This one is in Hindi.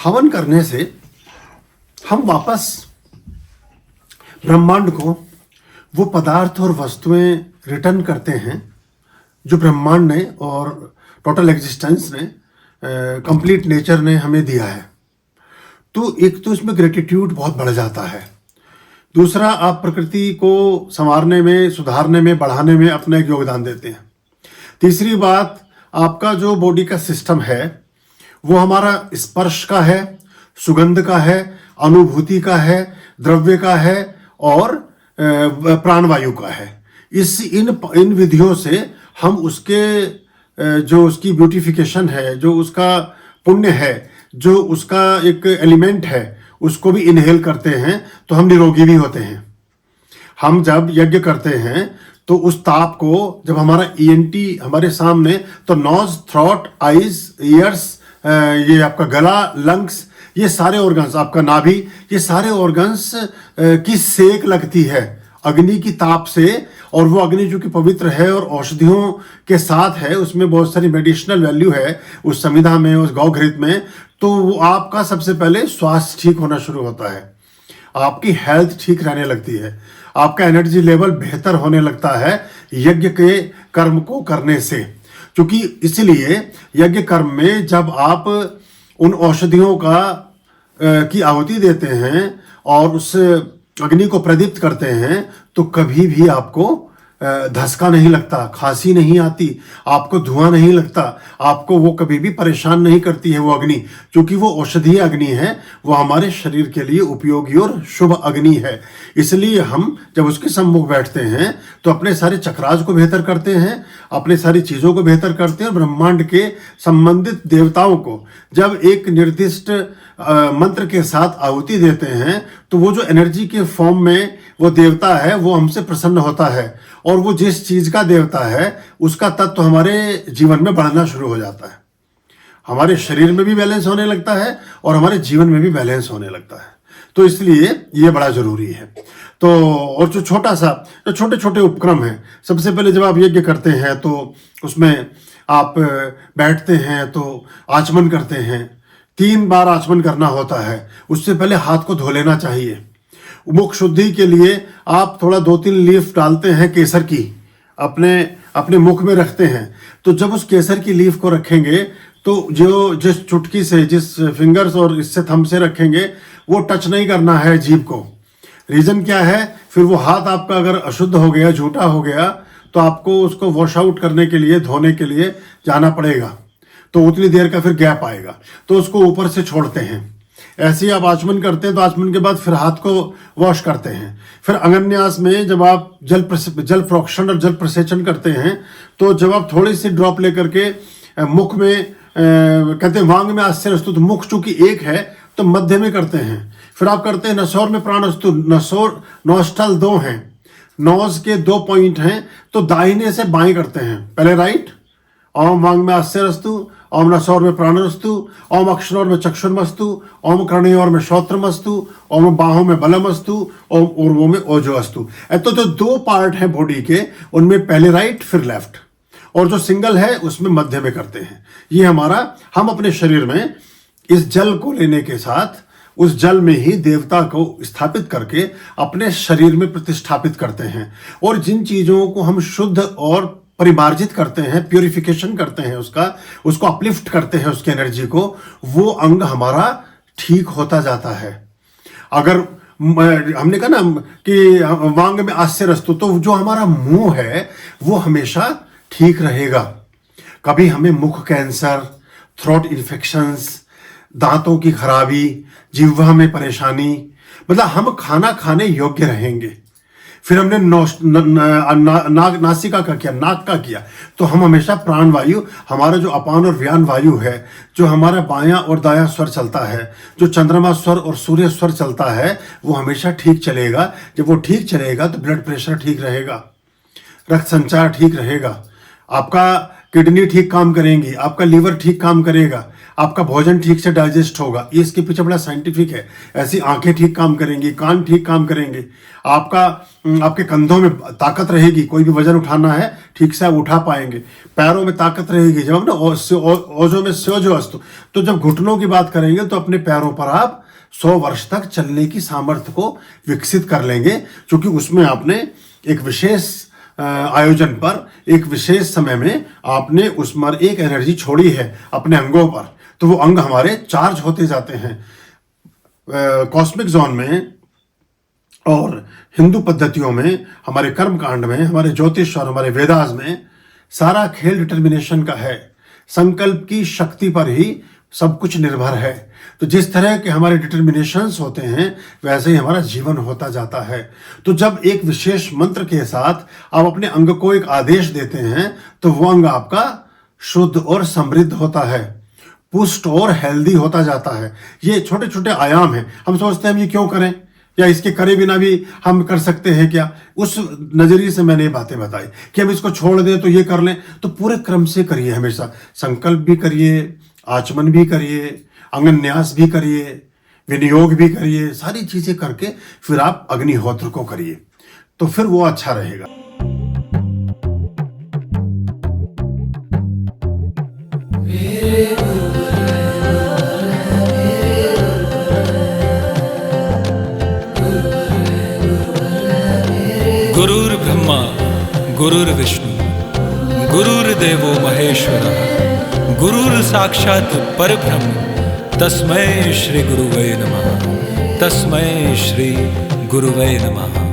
हवन करने से हम वापस ब्रह्मांड को वो पदार्थ और वस्तुएं रिटर्न करते हैं जो ब्रह्मांड ने और टोटल एग्जिस्टेंस ने, कंप्लीट नेचर ने हमें दिया है। तो एक तो इसमें ग्रेटिट्यूड बहुत बढ़ जाता है। दूसरा, आप प्रकृति को संवारने में, सुधारने में, बढ़ाने में अपना एक योगदान देते हैं। तीसरी बात, आपका जो बॉडी का सिस्टम है वो हमारा स्पर्श का है, सुगंध का है, अनुभूति का है, द्रव्य का है और प्राणवायु का है। इन विधियों से हम उसके जो उसकी ब्यूटिफिकेशन है, जो उसका पुण्य है, जो उसका एक एलिमेंट है, उसको भी इनहेल करते हैं तो हम निरोगी भी होते हैं। हम जब यज्ञ करते हैं तो उस ताप को, जब हमारा ईएनटी हमारे सामने, तो नोज, थ्रोट, आईज, ईयर्स, ये आपका गला, लंग्स, ये सारे ऑर्गन्स, आपका नाभि, ये सारे ऑर्गन्स की सेक लगती है अग्नि की ताप से। और वो अग्नि जो कि पवित्र है और औषधियों के साथ है, उसमें बहुत सारी मेडिसिनल वैल्यू है उस समिधा में, उस गौघृत में। तो वो आपका सबसे पहले स्वास्थ्य ठीक होना शुरू होता है, आपकी हेल्थ ठीक रहने लगती है, आपका एनर्जी लेवल बेहतर होने लगता है यज्ञ के कर्म को करने से। क्योंकि इसलिए यज्ञ कर्म में जब आप उन औषधियों की आहुति देते हैं और उस अग्नि को प्रदीप्त करते हैं तो कभी भी आपको धसका नहीं लगता, खांसी नहीं आती, आपको धुआं नहीं लगता, आपको वो कभी भी परेशान नहीं करती है वो अग्नि। क्योंकि वो औषधीय अग्नि है, वो हमारे शरीर के लिए उपयोगी और शुभ अग्नि है। इसलिए हम जब उसके सम्मुख बैठते हैं तो अपने सारे चक्रास को बेहतर करते हैं, अपने सारी चीज़ों को बेहतर करते हैं। ब्रह्मांड के संबंधित देवताओं को जब एक निर्दिष्ट मंत्र के साथ आहुति देते हैं तो वो जो एनर्जी के फॉर्म में वो देवता है वो हमसे प्रसन्न होता है और वो जिस चीज का देवता है उसका तत्व हमारे जीवन में बढ़ना शुरू हो जाता है। हमारे शरीर में भी बैलेंस होने लगता है और हमारे जीवन में भी बैलेंस होने लगता है। तो इसलिए ये बड़ा जरूरी है। तो और जो छोटे छोटे उपक्रम हैं, सबसे पहले जब आप यज्ञ करते हैं तो उसमें आप बैठते हैं तो आचमन करते हैं, 3 बार आचमन करना होता है। उससे पहले हाथ को धो लेना चाहिए। मुख शुद्धि के लिए आप थोड़ा 2-3 लीफ डालते हैं केसर की, अपने मुख में रखते हैं। तो जब उस केसर की लीफ को रखेंगे तो जो जिस चुटकी से, जिस फिंगर्स और इससे थंब से रखेंगे वो टच नहीं करना है जीभ को। रीजन क्या है, फिर वो हाथ आपका अगर अशुद्ध हो गया, झूठा हो गया, तो आपको उसको वॉश आउट करने के लिए, धोने के लिए जाना पड़ेगा। तो उतनी देर का फिर गैप आएगा, तो उसको ऊपर से छोड़ते हैं। ऐसे ही आप आचमन करते हैं तो आचमन के बाद फिर हाथ को वॉश करते हैं। फिर अंगन्यास में जब आप जल प्रोक्षण और जल प्रसेचन करते हैं तो जब आप थोड़ी सी ड्रॉप लेकर के मुख में कहते हैं वांग में आस्य रस्तु, तो मुख चूंकि एक है तो मध्य में करते हैं। फिर आप करते हैं नसौर में प्राण अस्तु, नोस्टल 2 हैं, नोज के 2 पॉइंट हैं, तो दाहिने से बाएं करते हैं। पहले राइट, ओम वांग में आस्यरस्तु, ओम नसौर में प्राणरस्तु, ओम अक्षरोर में चक्षुर्मस्तु, ओम कर्णयोर में श्रोत्रमस्तु, ओम बाहों में बलमस्तु, ओम ऊर्वों में ओजोअस्तु। तो जो 2 पार्ट हैं बॉडी के, उनमें पहले राइट फिर लेफ्ट, और जो सिंगल है उसमें मध्य में करते हैं। ये हम अपने शरीर में इस जल को लेने के साथ उस जल में ही देवता को स्थापित करके अपने शरीर में प्रतिष्ठापित करते हैं। और जिन चीजों को हम शुद्ध और परिमार्जित करते हैं, प्यूरिफिकेशन करते हैं, उसको अपलिफ्ट करते हैं, उसकी एनर्जी को, वो अंग हमारा ठीक होता जाता है। अगर हमने कहा ना कि वांग में आस्य रस्तु, तो जो हमारा मुंह है वो हमेशा ठीक रहेगा। कभी हमें मुख कैंसर, थ्रोट इन्फेक्शंस, दांतों की खराबी, जिह्वा में परेशानी, मतलब हम खाना खाने योग्य रहेंगे। फिर हमने नासिका का किया, नाक का किया, तो हम हमेशा प्राणवायु, हमारा जो अपान और व्यान वायु है, जो हमारा बायां और दायां स्वर चलता है, जो चंद्रमा स्वर और सूर्य स्वर चलता है, वो हमेशा ठीक चलेगा। जब वो ठीक चलेगा तो ब्लड प्रेशर ठीक रहेगा, रक्त संचार ठीक रहेगा, आपका किडनी ठीक काम करेंगी, आपका लीवर ठीक काम करेगा, आपका भोजन ठीक से डाइजेस्ट होगा, ये इसके पीछे बड़ा साइंटिफिक है। ऐसी आंखें ठीक काम करेंगी, कान ठीक काम करेंगे, आपके कंधों में ताकत रहेगी, कोई भी वजन उठाना है ठीक से आप उठा पाएंगे, पैरों में ताकत रहेगी। जब ना ओजो में स्योजो अस्तु, तो जब घुटनों की बात करेंगे तो अपने पैरों पर आप 100 वर्ष तक चलने की सामर्थ्य को विकसित कर लेंगे, क्योंकि उसमें आपने एक विशेष आयोजन पर एक विशेष समय में आपने उस पर एक एनर्जी छोड़ी है अपने अंगों पर, तो वो अंग हमारे चार्ज होते जाते हैं। कॉस्मिक जोन में और हिंदू पद्धतियों में, हमारे कर्म कांड में, हमारे ज्योतिष और हमारे वेदास में सारा खेल डिटर्मिनेशन का है। संकल्प की शक्ति पर ही सब कुछ निर्भर है। तो जिस तरह के हमारे डिटर्मिनेशंस होते हैं वैसे ही हमारा जीवन होता जाता है। तो जब एक विशेष मंत्र के साथ आप अपने अंग को एक आदेश देते हैं तो वो अंग आपका शुद्ध और समृद्ध होता है, पुष्ट और हेल्दी होता जाता है। ये छोटे छोटे आयाम हैं। हम सोचते हैं हम ये क्यों करें, या इसके करे बिना भी हम कर सकते हैं क्या, उस नजरिए से मैंने ये बातें बताई कि हम इसको छोड़ दें तो ये कर लें। तो पूरे क्रम से करिए, हमेशा संकल्प भी करिए, आचमन भी करिए, अंगन्यास भी करिए, विनियोग भी करिए, सारी चीजें करके फिर आप अग्निहोत्र को करिए, तो फिर वो अच्छा रहेगा। गुरुर् ब्रह्मा गुरुर्विष्णु गुरुर्देवो महेश्वरः गुरुर् साक्षात् परब्रह्म तस्मै श्री गुरुवे नमः। तस्मै श्री गुरुवे नमः।